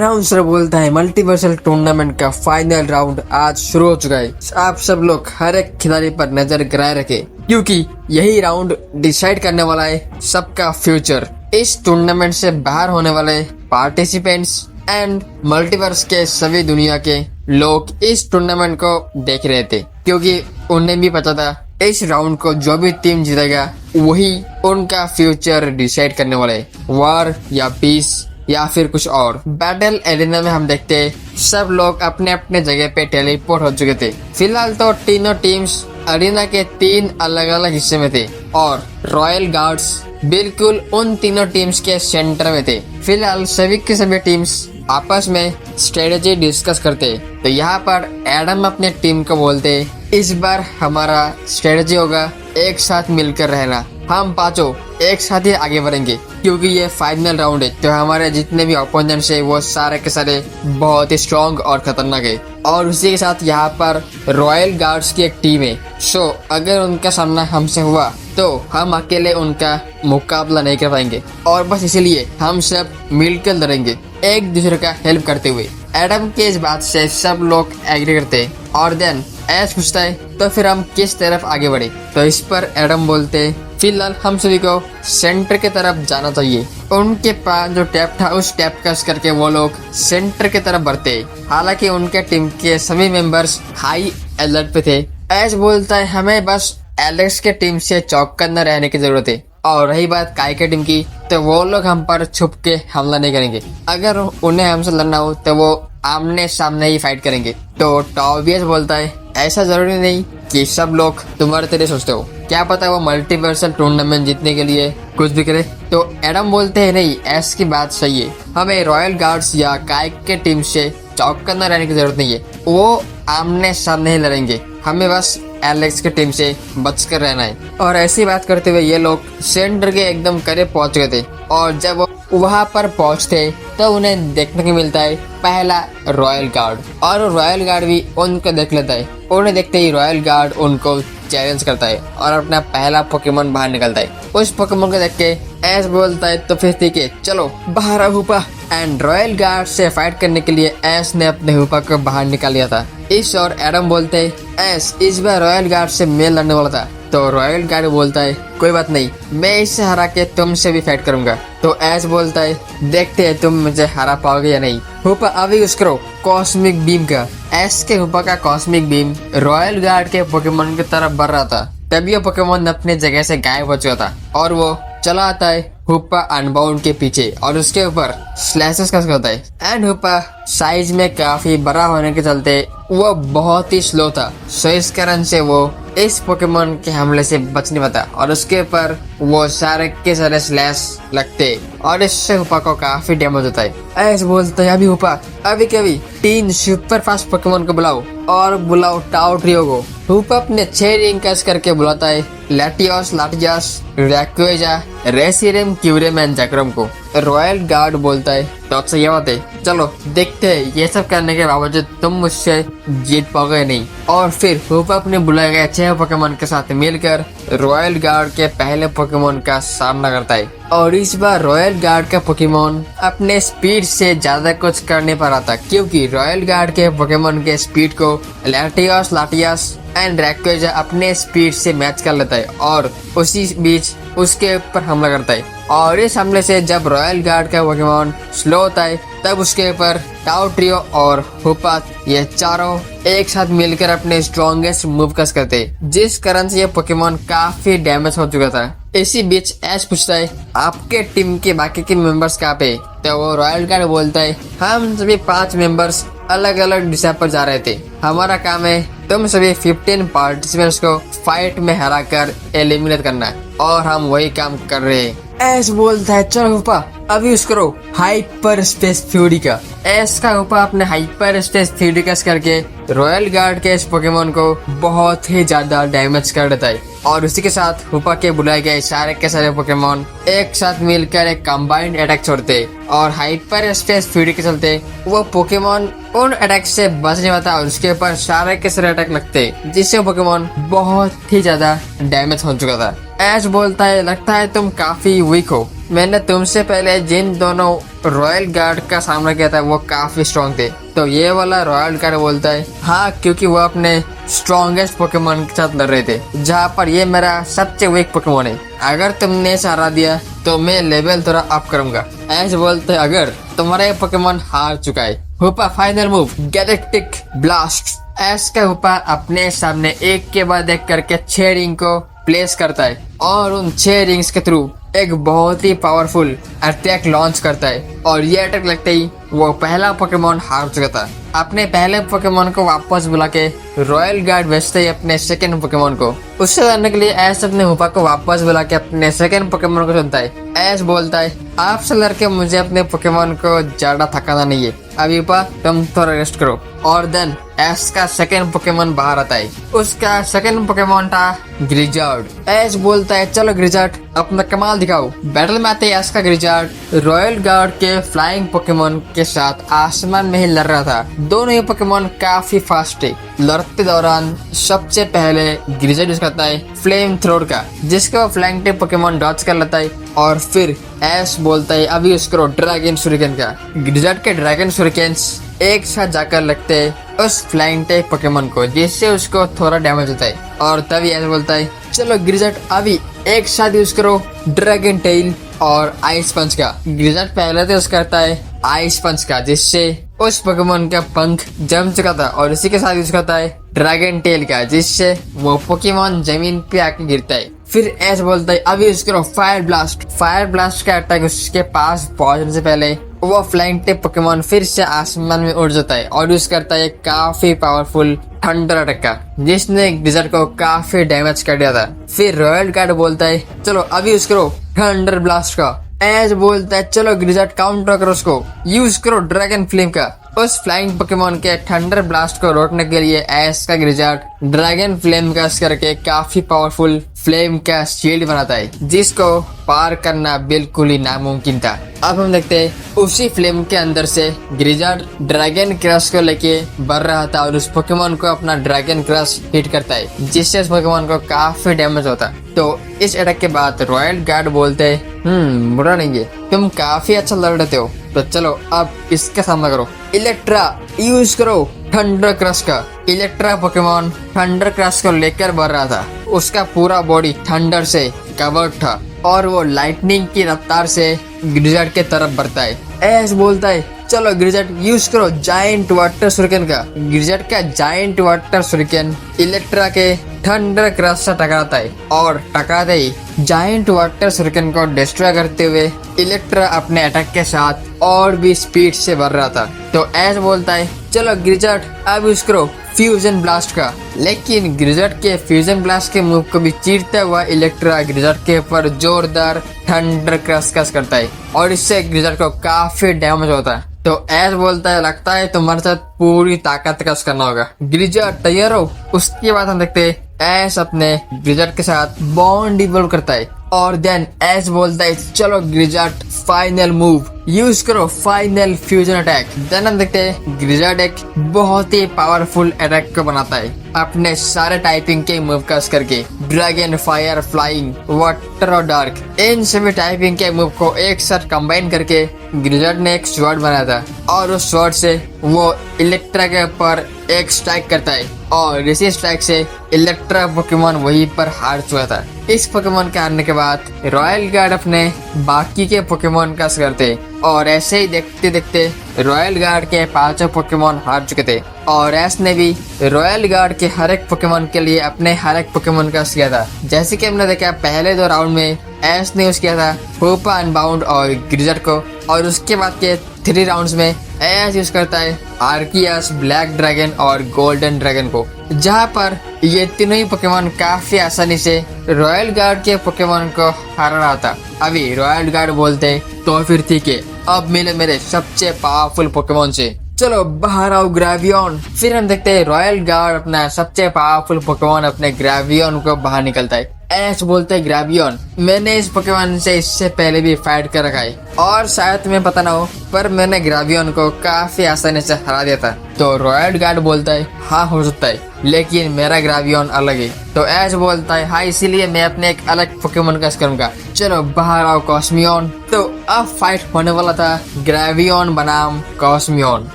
Announcer बोलता है multiversal tournament का फाइनल राउंड आज शुरू हो चुका है। आप सब लोग हर एक खिलाड़ी पर नजर गिराए रखें क्योंकि यही राउंड डिसाइड करने वाला है सबका फ्यूचर। इस टूर्नामेंट से बाहर होने वाले पार्टिसिपेंट्स एंड मल्टीवर्स के सभी दुनिया के लोग इस टूर्नामेंट को देख रहे थे क्योंकि उन्हें भी पता था इस राउंड को जो भी टीम जीतेगा वही उनका फ्यूचर डिसाइड करने वाला है, वॉर या पीस या फिर कुछ और। बैटल एरिना में हम देखते सब लोग अपने अपने जगह पे टेलीपोर्ट हो चुके थे। फिलहाल तो तीनों टीम्स एरिना के 3 अलग अलग हिस्से में थे और रॉयल गार्ड्स बिल्कुल उन तीनों टीम्स के सेंटर में थे। फिलहाल सभी के सभी टीम्स आपस में स्ट्रेटेजी डिस्कस करते। तो यहाँ पर एडम अपने टीम को बोलते इस बार हमारा स्ट्रेटेजी होगा एक साथ मिलकर रहना, हम पांचों एक साथ ही आगे बढ़ेंगे क्योंकि ये फाइनल राउंड है। तो हमारे जितने भी ओपोनेंट्स है वो सारे के सारे बहुत ही स्ट्रॉन्ग और खतरनाक है और उसी के साथ यहाँ पर रॉयल गार्ड्स की एक टीम है। सो अगर उनका सामना हमसे हुआ तो हम अकेले उनका मुकाबला नहीं कर पाएंगे और बस इसीलिए हम सब मिलकर लड़ेंगे एक दूसरे का हेल्प करते हुए। एडम के इस बात से सब लोग एग्री करते और देन ऐश पूछता है तो फिर हम किस तरफ आगे बढ़े। तो इस पर एडम बोलते फिलहाल हम सभी को सेंटर की तरफ जाना चाहिए। उनके पास जो टैप था उस टैप कस करके वो लोग सेंटर की तरफ बढ़ते। हालांकि उनके टीम के सभी मेंबर्स हाई अलर्ट पे थे। ऐश बोलता है हमें बस एलेक्स के टीम से चौकन्ना रहने की जरूरत है और रही बात काय के टीम की तो वो लोग हम पर छुप के हमला नहीं करेंगे। अगर उन्हें हमसे लड़ना हो तो वो आमने सामने ही फाइट करेंगे। तो टॉबियस बोलता है ऐसा जरूरी नहीं कि सब लोग तुम्हारे तरह सोचते हो, क्या पता वो मल्टीवर्सल टूर्नामेंट जीतने के लिए कुछ भी करे। तो एडम बोलते हैं नहीं ऐस की बात सही है, हमें रॉयल गार्ड्स या काय के टीम से चौकन्ना रहने की जरूरत नहीं है, वो आमने सामने ही लड़ेंगे, हमें बस एलेक्स की टीम से बचकर रहना है। और ऐसी बात करते हुए ये लोग सेंटर के एकदम करीब पहुंच गए थे और जब वो वहां पर पहुंचते तो उन्हें देखने को मिलता है पहला रॉयल गार्ड और रॉयल गार्ड भी उनको देख लेता है। उन्हें देखते ही रॉयल गार्ड उनको चैलेंज करता है और अपना पहला पोकेमोन बाहर निकलता है। उस पोकेमोन को देख के ऐश बोलता है तो फिर ठीक है चलो बाहर आओ हुपा। एंड रॉयल गार्ड से फाइट करने के लिए ऐश ने अपने हुपा को बाहर निकाल लिया था। इस और एडम बोलते ऐश इस बार रॉयल गार्ड से मैं लड़ने वाला था। तो रॉयल गार्ड बोलता है कोई बात नहीं, मैं इससे हरा के तुमसे भी फाइट करूंगा। तो ऐश बोलता है देखते हैं तुम मुझे हरा पाओगे या नहीं। हुपा अभी यूज करो कॉस्मिक बीम का। ऐश के हुपा का कॉस्मिक बीम रॉयल गार्ड के पोकेमोन की तरफ बढ़ रहा था। तभी वो पोकेमोन अपने जगह से गायब हो चुका था और वो चला आता है हुपा अनबाउंड के पीछे और उसके ऊपर स्लैशेस का होता है। एंड हुपा साइज में काफी बड़ा होने के चलते वो बहुत ही स्लो था, सो इस कारण से वो इस पोकेमोन के हमले से बच नहीं पाता और उसके ऊपर वो सारे के सारे स्लैश लगते और इससे हुपा को काफी डैमेज होता है। ऐसे बोलता है अभी हुपा अभी कभी 3 सुपर फास्ट पोकेमोन को बुलाओ और बुलाओ टाओ ट्रियो को। हुपा अपने 6 रिंग कस करके बुलाता है लैटियोस, लाटियास, रैक्वेजा, रेसिरम, क्यूरेम एंड जैकरम को। रॉयल गार्ड बोलता है तो अच्छा ये बात है, चलो देखते हैं ये सब करने के बावजूद तुम मुझसे जीत पाओगे नहीं। और फिर हुपा अपने बुलाए गए 6 पोकेमोन के साथ मिलकर रॉयल गार्ड के पहले पोकेमोन का सामना करता है और इस बार रॉयल गार्ड का पोकेमोन अपने स्पीड से ज्यादा कुछ कर नहीं पा रहा था क्योंकि रॉयल गार्ड के पोकेमोन के स्पीड को लैटियोस, लाटियास एंड रैक्वेजा अपने स्पीड से मैच कर लेता है और उसी बीच उसके ऊपर हमला करता है। और इस हमले से जब रॉयल गार्ड का पोकेमोन स्लो होता है तब उसके ऊपर टाओ ट्रियो और हुपा ये चारों एक साथ मिलकर अपने स्ट्रॉन्गेस्ट मूव कस करते जिस कारण से ये पोकेमोन काफी डैमेज हो चुका था। इसी बीच ऐश पूछता है आपके टीम के बाकी के मेंबर्स कहाँ पे। तो वो रॉयल गार्ड बोलता है हम सभी 5 मेंबर्स अलग अलग दिशा पर जा रहे थे, हमारा काम है तुम सभी 15 पार्टिसिपेंट्स को फाइट में हराकर एलिमिनेट करना और हम वही काम कर रहे हैं। ऐश बोलता है चलो हुपा अभी यूज करो हाइपर स्पेस फ्यूरी का। ऐश का हुपा अपने हाइपर स्पेस फ्यूरी कस करके रॉयल गार्ड के इस पोकेमोन को बहुत ही ज्यादा डैमेज कर देता है और उसी के साथ हुपा के बुलाए गए सारे के सारे पोकेमोन एक साथ मिलकर एक कंबाइंड अटैक छोड़ते और हाइपर स्पेस फ्यूरी के चलते वो पोकेमोन उन अटैक से बच नहीं पाता और उसके ऊपर सारे के सारे अटैक लगते जिससे पोकेमोन बहुत ही ज्यादा डैमेज हो चुका था। ऐश बोलता है लगता है तुम काफी वीक हो, मैंने तुमसे पहले जिन दोनों रॉयल गार्ड का सामना किया था वो काफी स्ट्रॉन्ग थे। तो ये वाला रॉयल गार्ड बोलता है हाँ, क्योंकि वो अपने स्ट्रॉन्गेस्ट पोकेमोन के साथ लड़ रहे थे, जहाँ पर ये मेरा सबसे वीक पोकेमोन है। अगर तुमने इसे हरा दिया तो मैं लेवल थोड़ा अप करूंगा। ऐसे बोलते अगर तुम्हारा ये पोकेमोन हार चुका है। हुपा फाइनल मूव गैलेक्टिक ब्लास्ट। ऐस का हुपा अपने सामने एक के बाद एक करके 6 रिंग को प्लेस करता है और उन 6 रिंग्स के थ्रू एक बहुत ही पावरफुल अटैक लॉन्च करता है। और ये अटैक लगते ही वो पहला पोकेमोन हार चुका था। अपने पहले पोकेमोन को वापस बुला के रॉयल गार्ड भेजते ही अपने सेकंड पोकेमोन को। उससे लड़ने के लिए ऐस अपने हुपा को वापस बुला के अपने सेकंड पोकेमोन को चुनता है। ऐस बोलता है आपसे लड़के मुझे अपने पोकेमोन को ज्यादा थकाना नहीं है, अभी हुपा तुम थोड़ा रेस्ट करो। और देन एस का सेकंड पोकेमोन बाहर आता है। उसका सेकंड पोकेमोन था ग्रिजार्ड। एस बोलता है चलो ग्रिजार्ड अपना कमाल दिखाओ। बैटल में आते एस का ग्रिजार्ड रॉयल गार्ड के फ्लाइंग पोकेमोन के साथ आसमान में ही लड़ रहा था। दोनों ही पोकेमोन काफी फास्ट है। लड़ते दौरान सबसे पहले ग्रिजार्ड यूज करता है फ्लेम थ्रोर का, जिसका वो फ्लाइंग टाइप पोकेमोन डॉच कर लेता है। और फिर एस बोलता है अभी उसको ड्रैगन शुरिकेन का। ग्रिजार्ड के ड्रैगन शुरिकेन्स एक साथ जाकर लगते हैं उस फ्लाइंग टाइप पोकेमोन को, जिससे उसको थोड़ा डैमेज होता है। और तभी ऐसे बोलता है चलो ग्रिजार्ड अभी एक साथ यूज करो ड्रैगन टेल और आइस पंच का। ग्रिजार्ड पहले तो यूज करता है आइस पंच का, जिससे उस पोकेमोन का पंख जम चुका था। और इसी के साथ यूज करता है ड्रैगन टेल का, जिससे वो पोकेमोन जमीन पे आके गिरता है। फिर ऐसे बोलता है अभी यूज करो फायर ब्लास्ट। फायर ब्लास्ट का अटैक उसके पास पहुंचने से पहले वो फ्लाइंग टाइप पोकेमोन फिर से आसमान में उड़ जाता है और यूज करता है काफी पावरफुल थंडर अटैक का, जिसने ग्रिजार्ड को काफी डैमेज कर दिया था। फिर रॉयल गार्ड बोलता है चलो अभी यूज करो थंडर ब्लास्ट का। एज बोलता है चलो ग्रिजार्ड काउंटर करो उसको, यूज करो ड्रैगन फ्लेम का। उस फ्लाइंग पोकेमोन के थंडर ब्लास्ट को रोकने के लिए एस का ग्रिजार्ड ड्रैगन फ्लेम का करके काफी पावरफुल फ्लेम का शील्ड बनाता है, जिसको पार करना बिल्कुल ही नामुमकिन था। अब हम देखते हैं उसी फ्लेम के अंदर से ग्रिजार्ड ड्रैगन क्रश को लेके बढ़ रहा था और उस पोकेमोन को अपना ड्रैगन क्रश हिट करता है, जिससे उस पोकेमोन को काफी डैमेज होता। तो इस अटैक के बाद रॉयल गार्ड बोलते बुरा नहीं है, तुम काफी अच्छा लड़ रहे हो, तो चलो अब इसका सामना करो। इलेक्ट्रा यूज करो थंडर क्रश का। इलेक्ट्रा पोकेमोन थंडर क्रश को लेकर बढ़ रहा था। उसका पूरा बॉडी थंडर से कवर्ड था और वो लाइटनिंग की रफ्तार से ग्रिजार्ड के तरफ बढ़ता है। एस बोलता है चलो ग्रिजार्ड यूज करो जायंट वाटर शुरिकेन का। ग्रिजार्ड का जायंट वाटर शुरिकेन इलेक्ट्रा के थंडर क्रश से टकराता है और टकराते ही जायंट वाटर शुरिकेन को डिस्ट्रॉय करते हुए इलेक्ट्रा अपने अटैक के साथ और भी स्पीड से बढ़ रहा था। तो एस बोलता है चलो ग्रिजार्ड अब यूज करो फ्यूजन ब्लास्ट का। लेकिन ग्रिजार्ड के फ्यूजन ब्लास्ट के मूव को भी चीरता हुआ इलेक्ट्रा ग्रिजार्ड के ऊपर जोरदार थंडर क्रश करता है और इससे ग्रिजार्ड को काफी डैमेज होता है। तो एस बोलता है लगता है तुम्हारे साथ पूरी ताकत क्रश करना होगा, ग्रिजार्ड तैयार हो। उसके बाद हम देखते हैं एस अपने ग्रिजार्ड के साथ बॉन्ड इवॉल्व करता है और देन एस बोलता है चलो ग्रिजार्ड फाइनल मूव यूज करो फाइनल फ्यूजन अटैक। देन हम देखते हैं ग्रिजार्ड एक बहुत ही पावरफुल अटैक को बनाता है अपने सारे टाइपिंग के मूव कस करके। ड्रैगन, फायर, फ्लाइंग, वाटर और डार्क, इन सभी टाइपिंग के मूव को एक साथ कंबाइन करके ग्रिजार्ड ने एक स्वॉर्ड बनाया था और उस स्वॉर्ड से वो इलेक्ट्रा के ऊपर एक स्ट्राइक करता है और इसी स्ट्राइक से इलेक्ट्रा पोकेमोन वहीं पर हार चुका था। इस पोकेमोन के हारने के बाद रॉयल गार्ड अपने बाकी के पोकेमोन का करते और ऐसे ही देखते देखते रॉयल गार्ड के 5 पोकेमोन हार चुके थे और एस ने भी रॉयल गार्ड के हर एक पोकेमोन के लिए अपने हर एक पोकेमोन का किया था। जैसे कि हमने देखा पहले 2 राउंड में एस ने यूज किया था हुपा अनबाउंड और ग्रिजार्ड को और उसके बाद के 3 राउंड्स में एस यूज करता है आर्कियस, ब्लैक ड्रैगन और गोल्डन ड्रैगन को, जहां पर ये तीनों ही पोकेमोन काफी आसानी से रॉयल गार्ड के पोकेमोन को हरा रहा था। अभी रॉयल गार्ड बोलते तो फिर ठीक है, अब मिले मेरे सबसे पावरफुल पोकेमोन से, चलो बाहर आओ ग्रेवियन। फिर हम देखते हैं रॉयल गार्ड अपना सबसे पावरफुल पोकेमोन अपने ग्रेवियन को बाहर निकलता है। एस बोलते है ग्रेवियन मैंने इस पोकेमोन से इससे पहले भी फाइट कर रखा है और शायद तुम्हें पता ना हो पर मैंने ग्रेवियन को काफी आसानी से हरा दिया था। तो रॉयल गार्ड बोलता है हाँ हो सकता है, लेकिन मेरा ग्रेवियन अलग है। तो ऐश बोलता है हाँ इसीलिए मैं अपने एक अलग पोकेमोन का यूज करूंगा, चलो बाहर आओ कॉस्मियन। तो अब फाइट होने वाला था ग्रेवियन बनाम कॉस्मियन।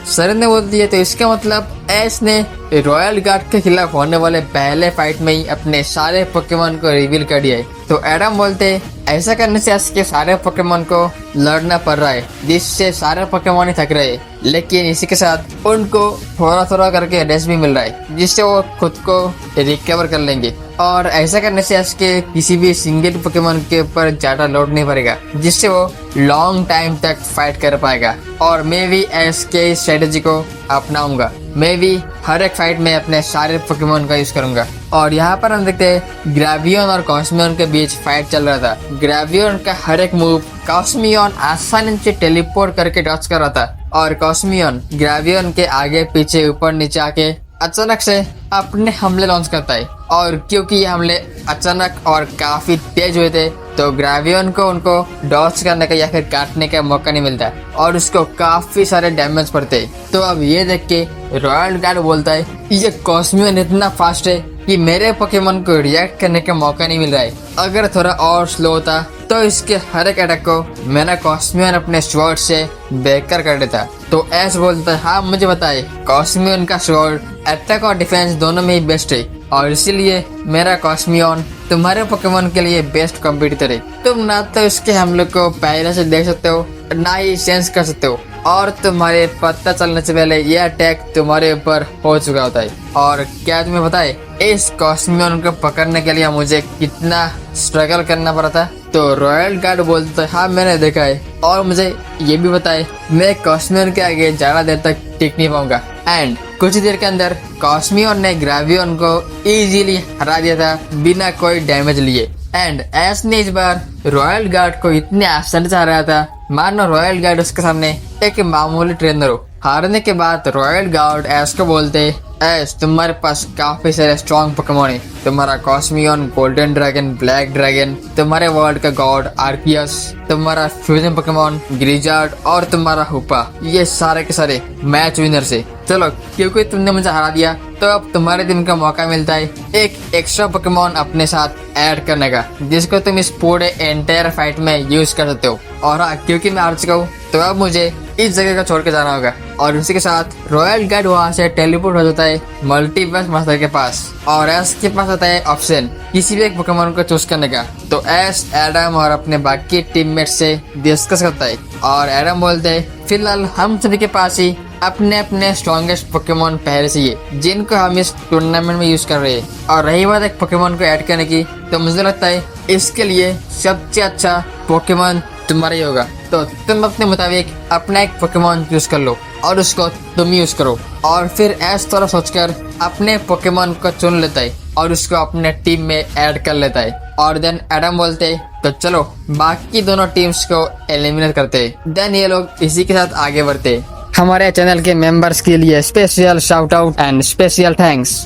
सर ने बोल दिया तो इसका मतलब ऐश ने रॉयल गार्ड के खिलाफ होने वाले पहले फाइट में ही अपने सारे पोकेमोन को रिवील कर दिया है। तो एडम बोलते ऐसा करने से ऐश के सारे पोकेमोन को लड़ना पड़ रहा है, जिससे सारे पोकेमोन ही थक रहे हैं, लेकिन इसी के साथ उनको थोड़ा थोड़ा करके रेस्ट भी मिल रहा है, जिससे वो खुद को रिकवर कर लेंगे। और ऐसा करने से इसके किसी भी सिंगल पोकेमोन के ऊपर ज्यादा लोड नहीं पड़ेगा, जिससे वो लॉन्ग टाइम तक फाइट कर पाएगा। और मैं भी इसके स्ट्रेटेजी को अपनाऊंगा, मैं भी हर एक फाइट में अपने सारे पोकेमोन का यूज करूंगा। और यहाँ पर हम देखते हैं ग्रेवियन और कॉस्मियन के बीच फाइट चल रहा था। ग्रेवियन का हर एक मूव कॉस्मियन आसानी से टेलीपोर्ट करके डॉच कर रहा था, और कॉस्मियन ग्रेवियन के आगे पीछे ऊपर नीचे आके अचानक से अपने हमले लॉन्च करता है। और क्योंकि ये हमले अचानक और काफी तेज हुए थे, तो ग्रेवियन को उनको डॉच करने का या फिर काटने का मौका नहीं मिलता और उसको काफी सारे डैमेज पड़ते हैं। तो अब ये देख के रॉयल गार्ड बोलता है ये कॉस्मियन इतना फास्ट है कि मेरे पोकेमोन को रिएक्ट करने का मौका नहीं मिल रहा है। अगर थोड़ा और स्लो होता तो इसके हर एक अटैक को मेरा कॉस्मियन अपने स्वॉर्ड से बेकार कर देता। तो ऐश बोलता है हाँ मुझे बताए, कॉस्मियन का स्वॉर्ड अटैक और डिफेंस दोनों में ही बेस्ट है, और इसीलिए मेरा कॉस्मियन तुम्हारे पोकेमोन के लिए बेस्ट कॉम्पिटिटर है। तुम ना तो इसके हमले को पहले से देख सकते हो, ना ही सेंस कर सकते हो, और तुम्हारे पता चलने से पहले ये अटैक तुम्हारे ऊपर हो चुका होता है। और क्या तुम्हें पता है इस कॉस्मियन को पकड़ने के लिए मुझे कितना स्ट्रगल करना पड़ा था? तो रॉयल गार्ड बोलता है हाँ मैंने देखा है, और मुझे ये भी बताए मैं कॉस्मियन के आगे ज्यादा देर तक टिक नहीं पाऊंगा। एंड कुछ देर के अंदर कॉस्मियन ने ग्रेवियन को इजीली हरा दिया था बिना कोई डैमेज लिए। एंड ऐश ने इस बार रॉयल गार्ड को इतने आसानी से हराया था मानो रॉयल गार्ड उसके सामने एक मामूली ट्रेनर हो। हारने के बाद रॉयल गार्ड ऐश को बोलते ऐश तुम्हारे पास काफी सारे स्ट्रॉन्ग पोकेमोन है, तुम्हारा कॉस्मियन, गोल्डन ड्रैगन, ब्लैक ड्रैगन, तुम्हारे वर्ल्ड का गॉड आर्कियस, तुम्हारा फ्यूजन पोकेमोन ग्रिजार्ड और तुम्हारा हुपा, ये सारे के सारे मैच विनर से। चलो क्योंकि तुमने मुझे हरा दिया तो अब तुम्हारे दिन का मौका मिलता है एक एक्स्ट्रा पोकेमोन अपने साथ ऐड करने का, जिसको तुम इस पूरे एंटायर फाइट में यूज कर सकते हो। और हाँ क्योंकि मैं हार चुका हूँ तो अब मुझे इस जगह को छोड़ के जाना होगा। और इसी के साथ रॉयल गार्ड वहाँ से टेलीपोर्ट हो जाता है मल्टीवर्स मास्टर के पास, और ऐश के पास आता है ऑप्शन किसी भी एक पोकेमोन को चूज करने का। तो ऐश एडम और अपने बाकी टीममेट से डिस्कस करता है, और एडम बोलते हैं फिलहाल हम सभी के पास ही अपने अपने स्ट्रॉन्गेस्ट पोकेमोन पहले से ही जिनको हम इस टूर्नामेंट में यूज कर रहे हैं। और रही बात एक पोकेमोन को ऐड करने की, तो मुझे लगता है इसके लिए सबसे अच्छा पोकेमोन तुम्हारा ही होगा। तो तुम अपने मुताबिक अपना एक पोकेमोन चूज कर लो और उसको तुम यूज करो। और फिर ऐश थोड़ा सोचकर अपने पोकेमोन को चुन लेता है और उसको अपने टीम में ऐड कर लेता है। और देन एडम बोलते तो चलो बाकी दोनों टीम्स को एलिमिनेट करते। देन ये लोग इसी के साथ आगे बढ़ते। हमारे चैनल के मेंबर्स के लिए special shout out and special thanks.